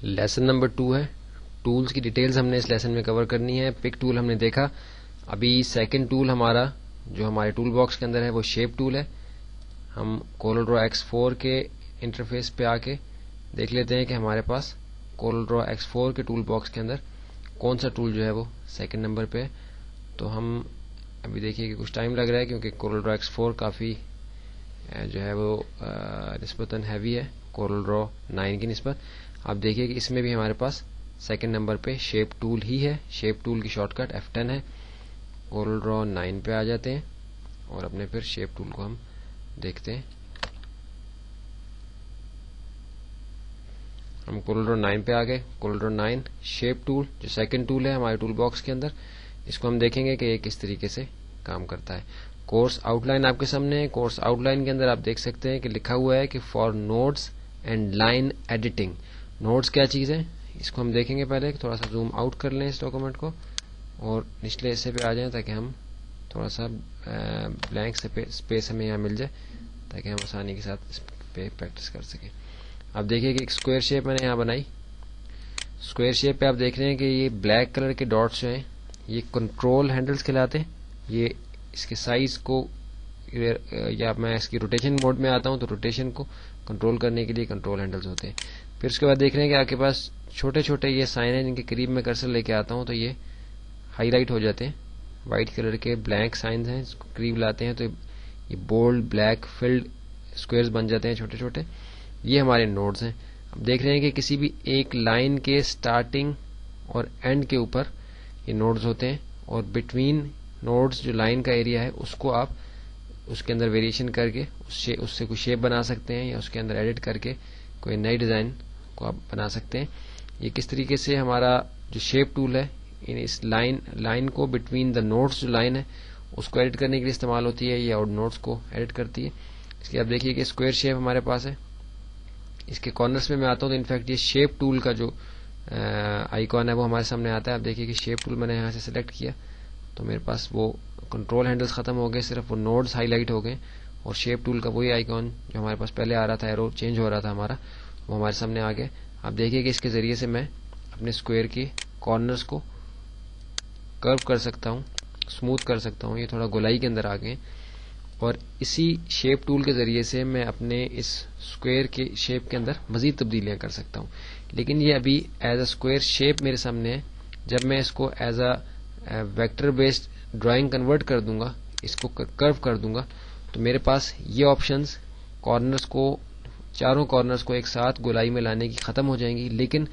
Lesson number 2 ہے. Tools کی details ہم نے اس لیسن میں کور کرنی ہے. پک ٹول ہم نے دیکھا. ابھی سیکنڈ ٹول ہمارا جو ہمارے ٹول باکس کے اندر ہے وہ شیپ ٹول ہے. ہم کورل ڈرا X4 کے انٹرفیس پہ آ کے دیکھ لیتے ہیں کہ ہمارے پاس کورل ڈرا X4 کے ٹول باکس کے اندر کون سا ٹول جو ہے وہ سیکنڈ نمبر پہ ہے. تو ہم ابھی دیکھیے کہ کچھ ٹائم لگ رہا ہے کیونکہ کورل ڈرا X4 کافی جو ہے وہ نسبتاً ہیوی ہے کورل ڈرا 9 کی نسبت. آپ دیکھیے کہ اس میں بھی ہمارے پاس سیکنڈ نمبر پہ شیپ ٹول ہی ہے. شیپ ٹول کی شارٹ کٹ F10 ہے. کورل ڈرا 9 پہ آ جاتے ہیں اور اپنے پھر شیپ ٹول کو ہم دیکھتے ہیں. ہم کورل ڈرا 9 پہ آ گئے. کورل ڈرا 9 شیپ ٹول جو سیکنڈ ٹول ہے ہمارے ٹول باکس کے اندر, اس کو ہم دیکھیں گے کہ یہ کس طریقے سے کام کرتا ہے. کورس آؤٹ لائن آپ کے سامنے ہے. کورس آؤٹ لائن کے اندر آپ دیکھ سکتے ہیں کہ لکھا ہوا ہے کہ for notes and line editing. Notes کیا چیز ہے اس کو ہم دیکھیں گے. پہلے تھوڑا سا زوم آؤٹ کر لیں اس ڈاکومنٹ کو اور نچلے حصے پہ آ جائیں تاکہ ہم تھوڑا سا بلینک اسپیس ہمیں یہاں مل جائے تاکہ ہم آسانی کے ساتھ اس پہ پریکٹس کر سکیں. آپ دیکھیے کہ ایک اسکوائر شیپ میں نے یہاں بنائی. اسکوائر شیپ پہ آپ دیکھ رہے ہیں کہ یہ بلیک کلر کے ڈاٹس جو ہیں یہ کنٹرول ہینڈلز کہلاتے ہیں. یہ اس کے سائز کو یا میں اس کی روٹیشن موڈ میں آتا ہوں تو روٹیشن کو کنٹرول کرنے کے لیے کنٹرول ہینڈلز ہوتے ہیں. پھر اس کے بعد دیکھ رہے ہیں کہ آپ کے پاس چھوٹے چھوٹے یہ سائن ہیں جن کے قریب میں کرسر لے کے آتا ہوں تو یہ ہائی لائٹ ہو جاتے ہیں. وائٹ کلر کے بلینک سائنز ہیں, اس کو قریب لاتے ہیں تو یہ بولڈ بلیک فلڈ اسکوئرز بن جاتے ہیں چھوٹے چھوٹے. یہ ہمارے نوڈز ہیں. اب دیکھ رہے ہیں کہ کسی بھی ایک لائن کے سٹارٹنگ اور اینڈ کے اوپر یہ نوڈز ہوتے ہیں اور بٹوین نوڈز جو لائن کا ایریا ہے اس کو آپ اس کے اندر ویریشن کر کے اس سے کوئی شیپ بنا سکتے ہیں یا اس کے اندر ایڈٹ کر کے کوئی نئی ڈیزائن کو آپ بنا سکتے ہیں. یہ کس طریقے سے ہمارا جو شیپ ٹول ہے اس لائن کو بٹوین دا نوڈز جو لائن ہے اس کو ایڈٹ کرنے کے لیے استعمال ہوتی ہے یا اور نوڈز کو ایڈٹ کرتی ہے. اس کے آپ دیکھیے کہ اسکوائر شیپ ہمارے پاس ہے. اس کے کارنرز میں آتا ہوں تو انفیکٹ یہ شیپ ٹول کا جو آئیکن ہے وہ ہمارے سامنے آتا ہے. آپ دیکھیے کہ شیپ ٹول میں نے یہاں سے سلیکٹ کیا تو میرے پاس وہ کنٹرول ہینڈلز ختم ہو گئے, صرف وہ نوڈز ہائی لائٹ ہو گئے اور شیپ ٹول کا وہی آئیکن جو ہمارے پاس پہلے آ رہا تھا, ایرو چینج ہو رہا تھا ہمارا, وہ ہمارے سامنے آ گئے. آپ دیکھیے کہ اس کے ذریعے سے میں اپنے اسکوائر کے کارنرز کو کرو کر سکتا ہوں, اسموتھ کر سکتا ہوں. یہ تھوڑا گولائی کے اندر آ گئے اور اسی شیپ ٹول کے ذریعے سے میں اپنے اس اسکوائر کے شیپ کے اندر مزید تبدیلیاں کر سکتا ہوں. لیکن یہ ابھی ایز اے اسکوائر شیپ میرے سامنے ہے. جب میں اس کو as a vector based drawing convert کر دوں گا, اس کو کرو کر دوں گا, تو میرے پاس یہ آپشنز کارنرز کو, چاروں کارنرز کو ایک ساتھ گولائی میں لانے کی ختم ہو جائیں گی, لیکن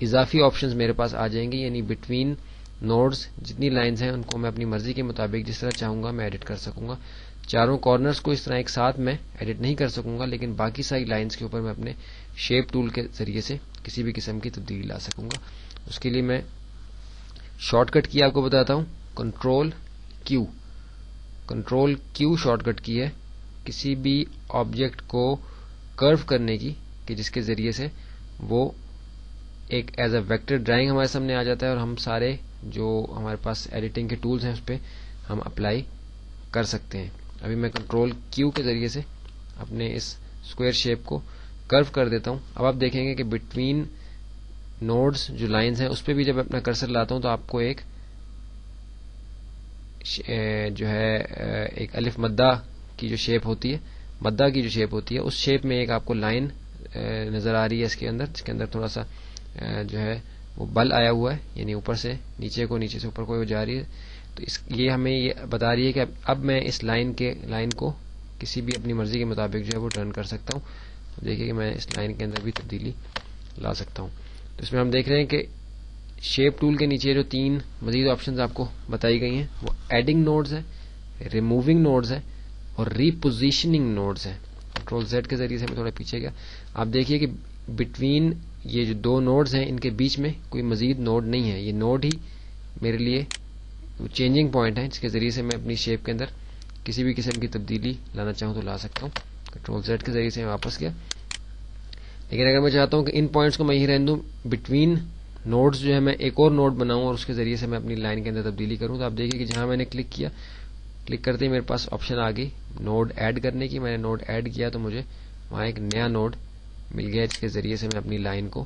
اضافی آپشنز میرے پاس آ جائیں گی. یعنی بٹوین نوڈز جتنی لائنز ہیں ان کو میں اپنی مرضی کے مطابق جس طرح چاہوں گا میں ایڈٹ کر سکوں گا. چاروں کارنرز کو اس طرح ایک ساتھ میں ایڈٹ نہیں کر سکوں گا, لیکن باقی ساری لائنز کے اوپر میں اپنے شیپ ٹول کے ذریعے سے کسی بھی قسم کی تبدیلی لا سکوں گا. اس کے لیے میں شارٹ کٹ کی آپ کو بتاتا ہوں. کنٹرول کیو شارٹ کٹ کی ہے کسی بھی آبجیکٹ کو کرو کرنے کی, کہ جس کے ذریعے سے وہ ایک ایز اے ویکٹر ڈرائنگ ہمارے سامنے آ جاتا ہے اور ہم سارے جو ہمارے پاس ایڈیٹنگ کے ٹولز ہیں اس پہ ہم اپلائی کر سکتے ہیں. ابھی میں کنٹرول کیو کے ذریعے سے اپنے اس اسکوائر شیپ کو کرو کر دیتا ہوں. اب آپ دیکھیں گے کہ بٹوین نوڈز جو لائنز ہیں اس پہ بھی جب اپنا کرسر لاتا ہوں تو آپ کو ایک جو ہے ایک الف مدہ کی جو شیپ ہوتی ہے, مدہ کی جو شیپ ہوتی ہے اس شیپ میں ایک آپ کو لائن نظر آ رہی ہے اس کے اندر, جس کے اندر تھوڑا سا جو ہے وہ بل آیا ہوا ہے, یعنی اوپر سے نیچے کو, نیچے سے اوپر کو جا رہی ہے. تو یہ ہمیں یہ بتا رہی ہے کہ اب میں اس لائن کو کسی بھی اپنی مرضی کے مطابق جو ہے وہ ٹرن کر سکتا ہوں. دیکھیے کہ میں اس لائن کے اندر بھی تبدیلی لا سکتا ہوں. تو اس میں ہم دیکھ رہے ہیں کہ شیپ ٹول کے نیچے جو 3 مزید آپشنز آپ کو بتائی گئی ہیں وہ ایڈنگ نوڈز ہیں, ریموونگ نوڈز ہیں اور ریپوزیشننگ نوڈز ہیں. کنٹرول زیڈ کے ذریعے سے میں تھوڑا پیچھے گیا. آپ دیکھیے کہ بٹوین یہ جو 2 نوڈز ہیں ان کے بیچ میں کوئی مزید نوڈ نہیں ہے. یہ نوڈ ہی میرے لیے چینجنگ پوائنٹ ہے جس کے ذریعے سے میں اپنی شیپ کے اندر کسی بھی قسم کی تبدیلی لانا چاہوں تو لا سکتا ہوں. کنٹرول زیڈ کے ذریعے سے میں واپس گیا. لیکن اگر میں چاہتا ہوں کہ ان پوائنٹس کو میں ہی رہنے دوں, بٹوین نوڈز جو ہے میں ایک اور نوڈ بناؤں اور اس کے ذریعے سے میں اپنی لائن کے اندر تبدیلی کروں, تو آپ دیکھیے کہ جہاں میں نے کلک کیا, کلک کرتے ہی میرے پاس آپشن آ گئی نوڈ ایڈ کرنے کی. میں نے نوڈ ایڈ کیا تو مجھے وہاں ایک نیا نوڈ مل گیا جس کے ذریعے سے میں اپنی لائن کو